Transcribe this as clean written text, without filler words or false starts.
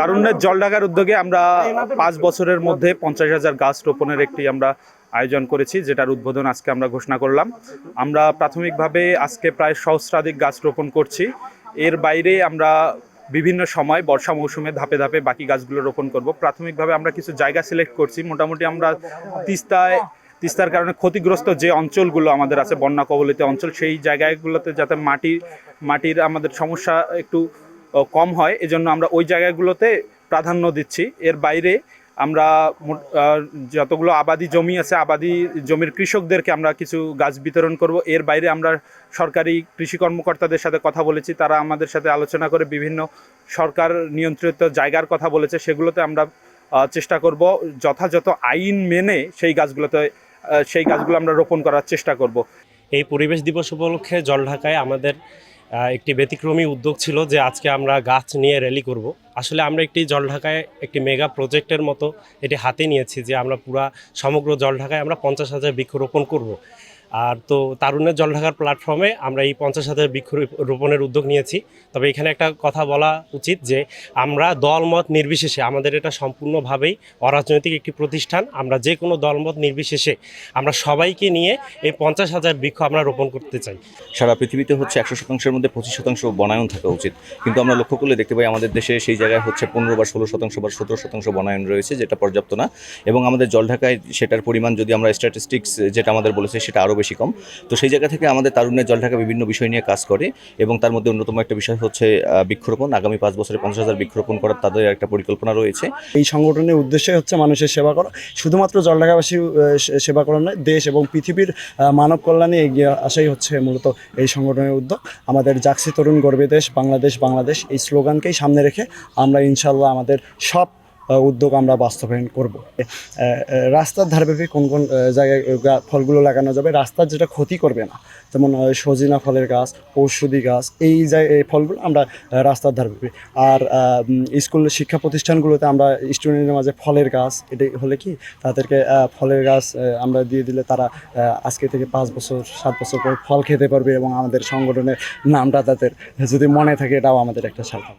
তারুণ্যের জলঢাকার উদ্যোগে আমরা 5 বছরের মধ্যে 50,000 গাছ রোপণের একটি আমরা আয়োজন করেছি, যেটার উদ্বোধন আজকে আমরা ঘোষণা করলাম। আমরা প্রাথমিকভাবে আজকে প্রায় সহস্রাধিক গাছ রোপণ করছি। এর বাইরে আমরা বিভিন্ন সময় বর্ষা মৌসুমে ধাপে ধাপে বাকি গাছগুলো রোপণ করব। প্রাথমিকভাবে আমরা কিছু জায়গা সিলেক্ট করছি। মোটামুটি আমরা তিস্তার কারণে ক্ষতিগ্রস্ত যে অঞ্চলগুলো আমাদের আছে, বন্যা কবলিত অঞ্চল, সেই জায়গাগুলোতে যাতে মাটির আমাদের সমস্যা একটু কম হয়, এজন্য আমরা ওই জায়গাগুলোতে প্রাধান্য দিচ্ছি। এর বাইরে আমরা যতগুলো আবাদি জমি আছে, আবাদি জমির কৃষকদেরকে আমরা কিছু গাছ বিতরণ করব। এর বাইরে আমরা সরকারি কৃষি কর্মকর্তাদের সাথে কথা বলেছি, তারা আমাদের সাথে আলোচনা করে বিভিন্ন সরকার নিয়ন্ত্রিত জায়গার কথা বলেছে, সেগুলোতে আমরা চেষ্টা করব যথাযথ আইন মেনে সেই গাছগুলো আমরা রোপণ করার চেষ্টা করব। এই পরিবেশ দিবস উপলক্ষে জলঢাকায় আমাদের একটি ব্যতিক্রমী উদ্যোগ ছিল যে আজকে আমরা গাছ নিয়ে র্যালি করব। আসলে আমরা একটি জলঢাকায় একটি মেগা প্রজেক্টের মতো এটি হাতে নিয়েছি যে আমরা সমগ্র জলঢাকায় আমরা 50,000 বৃক্ষরোপণ করব। আর তো তারুণ্যের জলঢাকার প্ল্যাটফর্মে আমরা এই 50,000 বৃক্ষ রোপণের উদ্যোগ নিয়েছি। তবে এখানে একটা কথা বলা উচিত যে আমরা দলমত নির্বিশেষে, আমাদের এটা সম্পূর্ণভাবেই অরাজনৈতিক একটি প্রতিষ্ঠান, আমরা যে কোনো দলমত নির্বিশেষে আমরা সবাইকে নিয়ে এই 50,000 বৃক্ষ আমরা রোপণ করতে চাই। সারা পৃথিবীতে হচ্ছে 100%-এর মধ্যে 25% বনায়ন থাকা উচিত, কিন্তু আমরা লক্ষ্য করলে দেখতে পাই আমাদের দেশে সেই জায়গায় হচ্ছে 15 বা 16% বা 17% বনায়ন রয়েছে, যেটা পর্যাপ্ত না। এবং আমাদের জলঢাকায় সেটার পরিমাণ যদি আমরা স্ট্যাটিস্টিক্স যেটা আমাদের বলেছে সেটা আরও বেশি কম। তো সেই জায়গা থেকে আমাদের তারুণ্যের জলঢাকা বিভিন্ন বিষয় নিয়ে কাজ করে, এবং তার মধ্যে অন্যতম একটা বিষয় হচ্ছে বৃক্ষরোপণ। আগামী 5 বছরে 50,000 বৃক্ষরোপণ করার তাদের একটা পরিকল্পনা রয়েছে। এই সংগঠনের উদ্দেশ্যই হচ্ছে মানুষের সেবা করা, শুধুমাত্র জলঢাকাবাসী সেবা করা নয়, দেশ এবং পৃথিবীর মানব কল্যাণে এগিয়ে আসাই হচ্ছে মূলত এই সংগঠনের উদ্যোগ। আমাদের জাগছি তরুণ গর্বে দেশ, বাংলাদেশ এই স্লোগানকেই সামনে রেখে আমরা ইনশাল্লাহ আমাদের সব উদ্যোগ আমরা বাস্তবায়ন করব। রাস্তার ধারব্যাপী কোন কোন জায়গায় ফলগুলো লাগানো যাবে, রাস্তার যেটা ক্ষতি করবে না, যেমন সজিনা ফলের গাছ, ঔষধি গাছ, এই ফলগুলো আমরা রাস্তার ধারব্যাপী। আর স্কুল শিক্ষা প্রতিষ্ঠানগুলোতে আমরা স্টুডেন্টের মাঝে ফলের গাছ, এটাই হলে কি তাদেরকে ফলের গাছ আমরা দিয়ে দিলে তারা আজকে থেকে 5 বছর 7 বছর পর ফল খেতে পারবে, এবং আমাদের সংগঠনের নামটা তাদের যদি মনে থাকে, এটাও আমাদের একটা সার্থক।